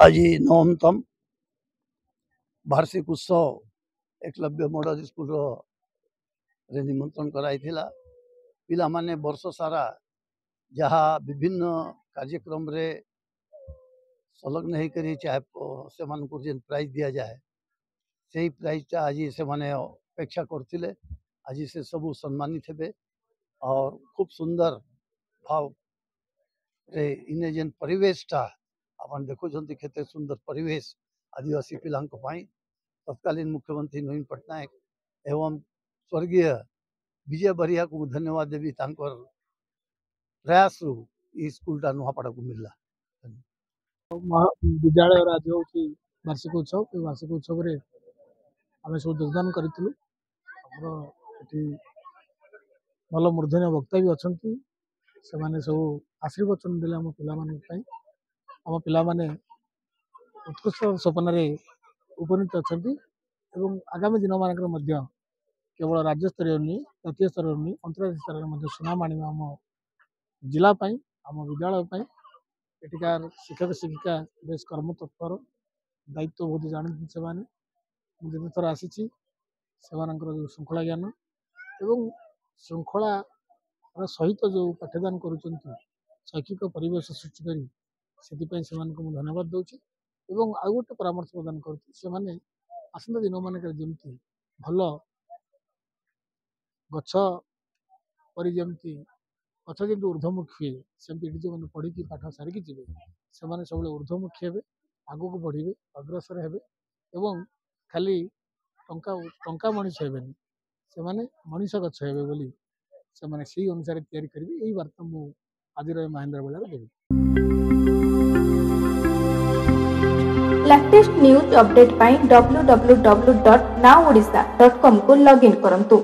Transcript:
आज 9तम वार्षिक उत्सव एकलव्य मॉडल स्कूल रे निमंत्रण कराइथिला। पिला माने वर्ष सारा जहाँ विभिन्न कार्यक्रम रे संलग्न होकर चाहे से जेन प्राइज दिया जाए से प्राइजटा आज से माने अपेक्षा करथिले। आज से सबू सम्मानित हेबे और खूब सुंदर भाव रे इने जेन परिवेशटा अपन देखुछंती केते सुंदर परिवेश आदिवासी पिलांक पाई तत्कालीन मुख्यमंत्री नवीन पट्टनायक एवं स्वर्गीय विजय बरिया को धन्यवाद देवी तांकर प्रयास रु ई स्कूलटा नुआपड़ा को मिलला। विद्यालय आज हूँ वार्षिक उत्सव वार्षिक उत्सव रे आम सब योगदान करूँ। भल मूर्धन्य वक्ता भी अच्छा से सब आशीर्वचन देले आम पिला माने उत्कृष्ट सपन उपनीत अच्छा आगामी दिन मानक केवल राज्य स्तरीय नुहे जातीय स्तर नुहे अंतर्राज्य स्तर सुनाम आने आम जिलापाई आम विद्यालय एटिकार शिक्षक शिक्षिका बेस कर्म तत्पर दायित्व बहुत जानते से थर आसी श्रृंखला ज्ञान एवं श्रृंखला सहित जो पाठ्यदान करुँच शैक्षिक परिवेश सृष्टि करी से धन्यवाद दूसरी और आउ गोटे परामर्श प्रदान कर आसंता दिन मानक जमी भल गछ पर जमी गछ जमी ऊर्ध्वमुखी हुए सेमती जो मैंने पढ़ी पाठ सारिकी जी से सब ऊर्ध्वमुखी हे आग को बढ़े अग्रसर हे एवं खाली टंका मनीष हे से मनीष गछ हे बोली से अनुसार तैयारी करेंगे। यही वार्ता मु आज महेंद्र बेला देवी। लेटेस्ट न्यूज अपडेट पाई www.nowodisha.com को लॉगिन करंतु।